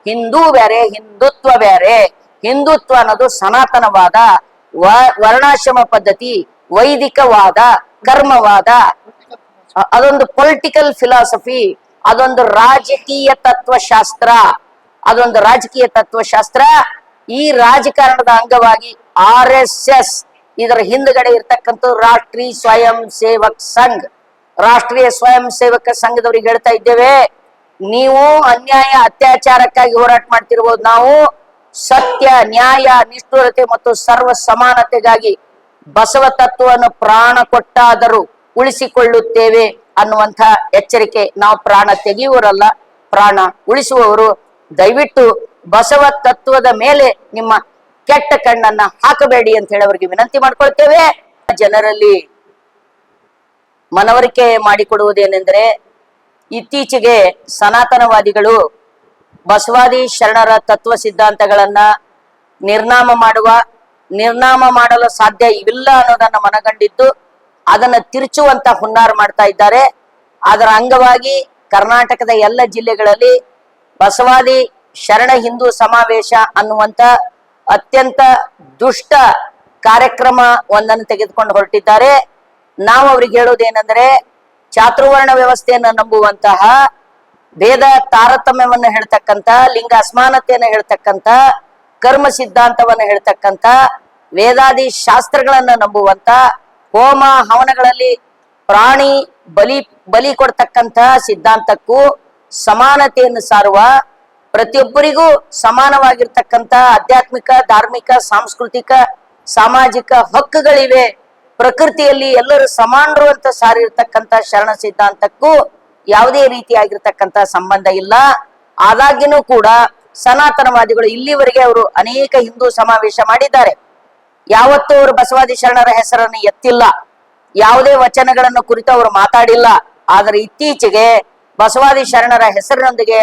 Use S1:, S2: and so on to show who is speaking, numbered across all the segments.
S1: ಹಿಂದೂ ಬೇರೆ, ಹಿಂದುತ್ವ ಬೇರೆ. ಹಿಂದುತ್ವ ಅನ್ನೋದು ಸನಾತನವಾದ, ವರ್ಣಾಶ್ರಮ ಪದ್ಧತಿ, ವೈದಿಕವಾದ, ಕರ್ಮವಾದ, ಅದೊಂದು ಪೊಲಿಟಿಕಲ್ ಫಿಲಾಸಫಿ, ಅದೊಂದು ರಾಜಕೀಯ ತತ್ವಶಾಸ್ತ್ರ, ಅದೊಂದು ರಾಜಕೀಯ ತತ್ವಶಾಸ್ತ್ರ. ಈ ರಾಜಕಾರಣದ ಅಂಗವಾಗಿ RSS, ಇದರ ಹಿಂದ್ಗಡೆ ಇರ್ತಕ್ಕಂಥ ರಾಷ್ಟ್ರೀಯ ಸ್ವಯಂ ಸೇವಕ್ ಸಂಘ್, ರಾಷ್ಟ್ರೀಯ ಸ್ವಯಂ ಸೇವಕ ಸಂಘದವ್ರಿಗೆ ಹೇಳ್ತಾ ಇದ್ದೇವೆ, ನೀವು ಅನ್ಯಾಯ ಅತ್ಯಾಚಾರಕ್ಕಾಗಿ ಹೋರಾಟ ಮಾಡ್ತಿರ್ಬೋದು, ನಾವು ಸತ್ಯ, ನ್ಯಾಯ, ನಿಷ್ಠುರತೆ ಮತ್ತು ಸರ್ವ ಸಮಾನತೆಗಾಗಿ ಬಸವ ತತ್ವವನ್ನು ಪ್ರಾಣ ಕೊಟ್ಟಾದರೂ ಉಳಿಸಿಕೊಳ್ಳುತ್ತೇವೆ ಅನ್ನುವಂಥ ಎಚ್ಚರಿಕೆ. ನಾವು ಪ್ರಾಣ ತೆಗೆಯುವವರಲ್ಲ, ಪ್ರಾಣ ಉಳಿಸುವವರು. ದಯವಿಟ್ಟು ಬಸವ ತತ್ವದ ಮೇಲೆ ನಿಮ್ಮ ಕೆಟ್ಟ ಕಣ್ಣನ್ನ ಹಾಕಬೇಡಿ ಅಂತ ಹೇಳಿ ಅವರಿಗೆ ವಿನಂತಿ ಮಾಡ್ಕೊಳ್ತೇವೆ. ಜನರಲ್ಲಿ ಮನವರಿಕೆ ಮಾಡಿಕೊಡುವುದೇನೆಂದ್ರೆ, ಇತ್ತೀಚೆಗೆ ಸನಾತನವಾದಿಗಳು ಬಸವಾದಿ ಶರಣರ ತತ್ವ ಸಿದ್ಧಾಂತಗಳನ್ನ ನಿರ್ನಾಮ ಮಾಡಲು ಸಾಧ್ಯ ಇವಿಲ್ಲ ಅನ್ನೋದನ್ನ ಮನಗಂಡಿದ್ದು ಅದನ್ನ ತಿರುಚುವಂತ ಹುನ್ನಾರ ಮಾಡ್ತಾ ಇದ್ದಾರೆ. ಅದರ ಅಂಗವಾಗಿ ಕರ್ನಾಟಕದ ಎಲ್ಲ ಜಿಲ್ಲೆಗಳಲ್ಲಿ ಬಸವಾದಿ ಶರಣ ಹಿಂದೂ ಸಮಾವೇಶ ಅನ್ನುವಂತ ಅತ್ಯಂತ ದುಷ್ಟ ಕಾರ್ಯಕ್ರಮ ಒಂದನ್ನು ತೆಗೆದುಕೊಂಡು ಹೊರಟಿದ್ದಾರೆ. ನಾವು ಅವ್ರಿಗೆ ಹೇಳೋದೇನೆಂದ್ರೆ, ಚಾತುರ್ವರ್ಣ ವ್ಯವಸ್ಥೆಯನ್ನು ನಂಬುವಂತಹ, ಭೇದ ತಾರತಮ್ಯವನ್ನು ಹೇಳ್ತಕ್ಕಂಥ, ಲಿಂಗ ಅಸಮಾನತೆಯನ್ನು ಹೇಳ್ತಕ್ಕಂಥ, ಕರ್ಮ ಸಿದ್ಧಾಂತವನ್ನು ಹೇಳ್ತಕ್ಕಂಥ, ವೇದಾದಿ ಶಾಸ್ತ್ರಗಳನ್ನ ನಂಬುವಂತ, ಹೋಮ ಹವನಗಳಲ್ಲಿ ಪ್ರಾಣಿ ಬಲಿ ಕೊಡ್ತಕ್ಕಂಥ ಸಿದ್ಧಾಂತಕ್ಕೂ ಸಮಾನತೆಯನ್ನು ಸಾರುವ, ಪ್ರತಿಯೊಬ್ಬರಿಗೂ ಸಮಾನವಾಗಿರ್ತಕ್ಕಂಥ ಆಧ್ಯಾತ್ಮಿಕ, ಧಾರ್ಮಿಕ, ಸಾಂಸ್ಕೃತಿಕ, ಸಾಮಾಜಿಕ ಹಕ್ಕುಗಳಿವೆ, ಪ್ರಕೃತಿಯಲ್ಲಿ ಎಲ್ಲರೂ ಸಮಾನರು ಅಂತ ಸಾರಿರ್ತಕ್ಕಂಥ ಶರಣ ಸಿದ್ಧಾಂತಕ್ಕೂ ಯಾವುದೇ ರೀತಿಯಾಗಿರ್ತಕ್ಕಂಥ ಸಂಬಂಧ ಇಲ್ಲ. ಆದಾಗ್ಯೂ ಕೂಡ ಸನಾತನವಾದಿಗಳು ಇಲ್ಲಿವರೆಗೆ ಅವರು ಅನೇಕ ಹಿಂದೂ ಸಮಾವೇಶ ಮಾಡಿದ್ದಾರೆ. ಯಾವತ್ತೂ ಅವರು ಬಸವಾದಿ ಶರಣರ ಹೆಸರನ್ನು ಎತ್ತಿಲ್ಲ, ಯಾವುದೇ ವಚನಗಳನ್ನು ಕುರಿತು ಅವರು ಮಾತಾಡಿಲ್ಲ. ಆದರೆ ಇತ್ತೀಚೆಗೆ ಬಸವಾದಿ ಶರಣರ ಹೆಸರಿನೊಂದಿಗೆ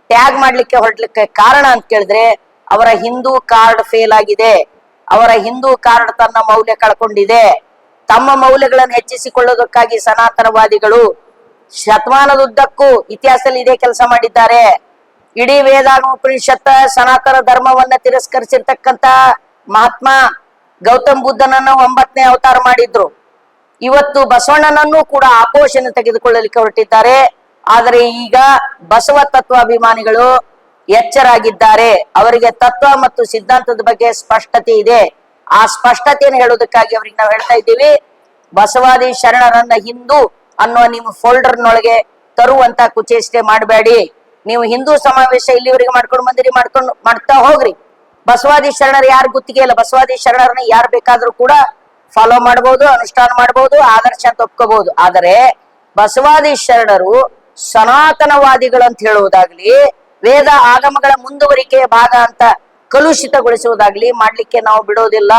S1: ಟ್ಯಾಗ್ ಮಾಡ್ಲಿಕ್ಕೆ ಹೊರಡ್ಲಿಕ್ಕೆ ಕಾರಣ ಅಂತ ಕೇಳಿದ್ರೆ, ಅವರ ಹಿಂದೂ ಕಾರ್ಡ್ ಫೇಲ್ ಆಗಿದೆ, ಅವರ ಹಿಂದೂ ಕಾರ್ಡ್ ತನ್ನ ಮೌಲ್ಯ ಕಳ್ಕೊಂಡಿದೆ. ತಮ್ಮ ಮೌಲ್ಯಗಳನ್ನು ಹೆಚ್ಚಿಸಿಕೊಳ್ಳೋದಕ್ಕಾಗಿ ಸನಾತನವಾದಿಗಳು ಶತಮಾನದುದ್ದಕ್ಕೂ ಇತಿಹಾಸದಲ್ಲಿ ಇದೇ ಕೆಲಸ ಮಾಡಿದ್ದಾರೆ. ಇಡೀ ವೇದಾಗಮ ಉಪನಿಷತ್ತ ಸನಾತನ ಧರ್ಮವನ್ನ ತಿರಸ್ಕರಿಸಿರ್ತಕ್ಕಂಥ ಮಹಾತ್ಮ ಗೌತಮ್ ಬುದ್ಧನನ್ನು 9ನೇ ಅವತಾರ ಮಾಡಿದ್ರು. ಇವತ್ತು ಬಸವಣ್ಣನನ್ನು ಕೂಡ ಆಪೋಷಣ ತೆಗೆದುಕೊಳ್ಳಲಿಕ್ಕೆ ಹೊರಟಿದ್ದಾರೆ. ಆದರೆ ಈಗ ಬಸವ ತತ್ವಾಭಿಮಾನಿಗಳು ಎಚ್ಚರಾಗಿದ್ದಾರೆ. ಅವರಿಗೆ ತತ್ವ ಮತ್ತು ಸಿದ್ಧಾಂತದ ಬಗ್ಗೆ ಸ್ಪಷ್ಟತೆ ಇದೆ. ಆ ಸ್ಪಷ್ಟತೆಯನ್ನು ಹೇಳೋದಕ್ಕಾಗಿ ಅವ್ರಿಗೆ ನಾವು ಹೇಳ್ತಾ ಇದ್ದೀವಿ, ಬಸವಾದಿ ಶರಣರನ್ನ ಹಿಂದೂ ಅನ್ನೋ ನಿಮ್ಮ ಫೋಲ್ಡರ್ನೊಳಗೆ ತರುವಂತ ಕುಚೇಷ್ಟೆ ಮಾಡಬೇಡಿ. ನೀವು ಹಿಂದೂ ಸಮಾವೇಶ ಇಲ್ಲಿವರೆಗೆ ಮಾಡ್ತಾ ಹೋಗ್ರಿ. ಬಸವಾದಿ ಶರಣರು ಯಾರು ಗುತ್ತಿಗೆ ಇಲ್ಲ. ಬಸವಾದಿ ಶರಣರನ್ನ ಯಾರು ಬೇಕಾದ್ರೂ ಕೂಡ ಫಾಲೋ ಮಾಡಬಹುದು, ಅನುಷ್ಠಾನ ಮಾಡಬಹುದು, ಆದರ್ಶ ಅಂತ ಒಪ್ಕೋಬಹುದು. ಆದರೆ ಬಸವಾದಿ ಶರಣರು ಸನಾತನವಾದಿಗಳು ಅಂತ ಹೇಳುವುದಾಗ್ಲಿ, ವೇದ ಆಗಮಗಳ ಮುಂದುವರಿಕೆಯ ಭಾಗ ಅಂತ ಕಲುಷಿತಗೊಳಿಸುವುದಾಗ್ಲಿ ಮಾಡ್ಲಿಕ್ಕೆ ನಾವು ಬಿಡೋದಿಲ್ಲ.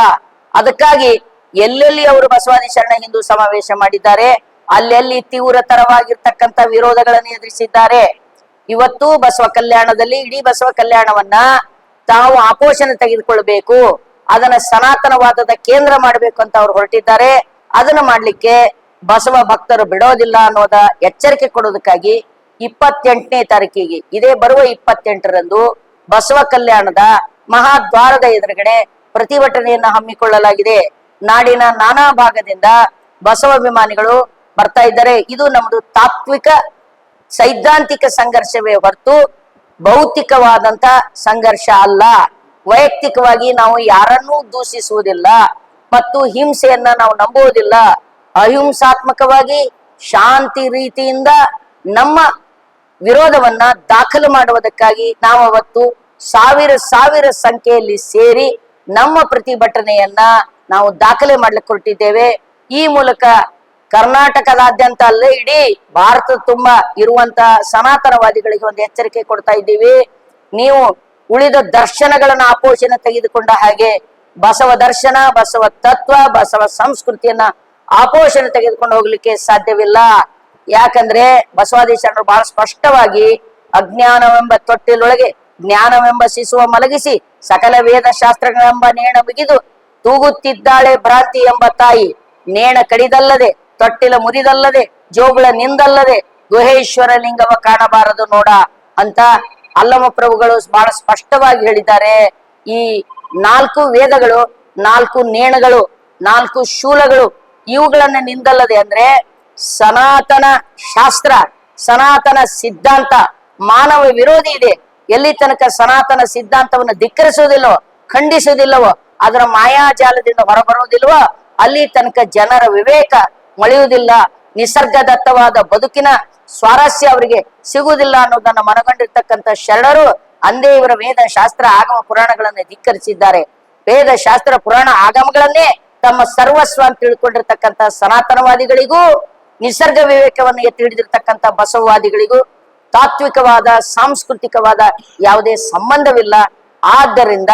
S1: ಅದಕ್ಕಾಗಿ ಎಲ್ಲೆಲ್ಲಿ ಅವರು ಬಸವಾದಿ ಶರಣ ಹಿಂದೂ ಸಮಾವೇಶ ಮಾಡಿದ್ದಾರೆ, ಅಲ್ಲೆಲ್ಲಿ ತೀವ್ರತರವಾಗಿರ್ತಕ್ಕಂಥ ವಿರೋಧಗಳನ್ನು ಎದುರಿಸಿದ್ದಾರೆ. ಇವತ್ತು ಬಸವ ಕಲ್ಯಾಣದಲ್ಲಿ ಇಡೀ ಬಸವ ಕಲ್ಯಾಣವನ್ನ ತಾವು ಆಪೋಷಣ ತೆಗೆದುಕೊಳ್ಬೇಕು, ಅದನ್ನ ಸನಾತನವಾದದ ಕೇಂದ್ರ ಮಾಡ್ಬೇಕು ಅಂತ ಅವ್ರು ಹೊರಟಿದ್ದಾರೆ. ಅದನ್ನ ಮಾಡ್ಲಿಕ್ಕೆ ಬಸವ ಭಕ್ತರು ಬಿಡೋದಿಲ್ಲ ಅನ್ನೋದ ಎಚ್ಚರಿಕೆ ಕೊಡೋದಕ್ಕಾಗಿ 28ನೇ ತಾರೀಕಿಗೆ, ಇದೇ ಬರುವ 28ರಂದು ಬಸವ ಕಲ್ಯಾಣದ ಮಹಾದ್ವಾರದ ಎದುರುಗಡೆ ಪ್ರತಿಭಟನೆಯನ್ನ ಹಮ್ಮಿಕೊಳ್ಳಲಾಗಿದೆ. ನಾಡಿನ ನಾನಾ ಭಾಗದಿಂದ ಬಸವಾಭಿಮಾನಿಗಳು ಬರ್ತಾ ಇದ್ದಾರೆ. ಇದು ನಮ್ದು ತಾತ್ವಿಕ ಸೈದ್ಧಾಂತಿಕ ಸಂಘರ್ಷವೇ ಹೊರತು ಭೌತಿಕವಾದಂತ ಸಂಘರ್ಷ ಅಲ್ಲ. ವೈಯಕ್ತಿಕವಾಗಿ ನಾವು ಯಾರನ್ನೂ ದೂಷಿಸುವುದಿಲ್ಲ ಮತ್ತು ಹಿಂಸೆಯನ್ನ ನಾವು ನಂಬುವುದಿಲ್ಲ. ಅಹಿಂಸಾತ್ಮಕವಾಗಿ ಶಾಂತಿ ರೀತಿಯಿಂದ ನಮ್ಮ ವಿರೋಧವನ್ನ ದಾಖಲು ಮಾಡುವುದಕ್ಕಾಗಿ ನಾವು ಅವತ್ತು ಸಾವಿರ ಸಂಖ್ಯೆಯಲ್ಲಿ ಸೇರಿ ನಮ್ಮ ಪ್ರತಿಭಟನೆಯನ್ನ ನಾವು ದಾಖಲೆ ಮಾಡ್ಲಿಕ್ಕೆ ಹೊರಟಿದ್ದೇವೆ. ಈ ಮೂಲಕ ಕರ್ನಾಟಕದಾದ್ಯಂತ ಅಲ್ಲೇ ಇಡೀ ಭಾರತ ತುಂಬಾ ಇರುವಂತ ಸನಾತನವಾದಿಗಳಿಗೆ ಒಂದು ಎಚ್ಚರಿಕೆ ಕೊಡ್ತಾ ಇದ್ದೀವಿ. ನೀವು ಉಳಿದ ದರ್ಶನಗಳನ್ನ ಆಪೋಷಣ ತೆಗೆದುಕೊಂಡ ಹಾಗೆ ಬಸವ ದರ್ಶನ, ಬಸವ ತತ್ವ, ಬಸವ ಸಂಸ್ಕೃತಿಯನ್ನ ಆಪೋಷಣ ತೆಗೆದುಕೊಂಡು ಹೋಗ್ಲಿಕ್ಕೆ ಸಾಧ್ಯವಿಲ್ಲ. ಯಾಕಂದ್ರೆ ಬಸವಾದಿ ಶರಣರು ಬಹಳ ಸ್ಪಷ್ಟವಾಗಿ ಅಜ್ಞಾನವೆಂಬ ತೊಟ್ಟಿಲೊಳಗೆ ಜ್ಞಾನವೆಂಬ ಶಿಶುವ ಮಲಗಿಸಿ ಸಕಲ ವೇದ ಶಾಸ್ತ್ರಗಳೆಂಬ ನೇಣ ಮುಗಿದು ತೂಗುತ್ತಿದ್ದಾಳೆ ಭ್ರಾಂತಿ ಎಂಬ ತಾಯಿ. ನೇಣ ಕಡಿದಲ್ಲದೆ, ತೊಟ್ಟಿಲ ಮುರಿದಲ್ಲದೆ, ಜೋಗುಳ ನಿಂದಲ್ಲದೆ ಗುಹೇಶ್ವರ ಲಿಂಗವ ಕಾಣಬಾರದು ನೋಡ ಅಂತ ಅಲ್ಲಮ ಪ್ರಭುಗಳು ಬಹಳ ಸ್ಪಷ್ಟವಾಗಿ ಹೇಳಿದ್ದಾರೆ. ಈ 4 ವೇದಗಳು, 4 ನೇಣಗಳು, 4 ಶೂಲಗಳು ಇವುಗಳನ್ನ ನಿಂದಲ್ಲದೆ ಅಂದ್ರೆ ಸನಾತನ ಶಾಸ್ತ್ರ, ಸನಾತನ ಸಿದ್ಧಾಂತ ಮಾನವ ವಿರೋಧಿ ಇದೆ. ಎಲ್ಲಿ ತನಕ ಸನಾತನ ಸಿದ್ಧಾಂತವನ್ನು ಧಿಕ್ಕರಿಸುವುದಿಲ್ಲವೋ, ಖಂಡಿಸುವುದಿಲ್ಲವೋ, ಅದರ ಮಾಯಾಜಾಲದಿಂದ ಹೊರಬರುವುದಿಲ್ವೋ ಅಲ್ಲಿ ತನಕ ಜನರ ವಿವೇಕ ಮೊಳೆಯುವುದಿಲ್ಲ, ನಿಸರ್ಗದತ್ತವಾದ ಬದುಕಿನ ಸ್ವಾರಸ್ಯ ಅವರಿಗೆ ಸಿಗುವುದಿಲ್ಲ ಅನ್ನೋದನ್ನ ಮನಗಂಡಿರ್ತಕ್ಕಂಥ ಶರಣರು ಅಂದೇ ಇವರ ವೇದ ಶಾಸ್ತ್ರ ಆಗಮ ಪುರಾಣಗಳನ್ನು ಧಿಕ್ಕರಿಸಿದ್ದಾರೆ. ವೇದ ಶಾಸ್ತ್ರ ಪುರಾಣ ಆಗಮಗಳನ್ನೇ ತಮ್ಮ ಸರ್ವಸ್ವ ಅಂತ ತಿಳ್ಕೊಂಡಿರ್ತಕ್ಕಂಥ ಸನಾತನವಾದಿಗಳಿಗೂ, ನಿಸರ್ಗ ವಿವೇಕವನ್ನು ಎತ್ತಿ ಹಿಡಿದಿರ್ತಕ್ಕಂಥ ಬಸವವಾದಿಗಳಿಗೂ ತಾತ್ವಿಕವಾದ ಸಾಂಸ್ಕೃತಿಕವಾದ ಯಾವುದೇ ಸಂಬಂಧವಿಲ್ಲ. ಆದ್ದರಿಂದ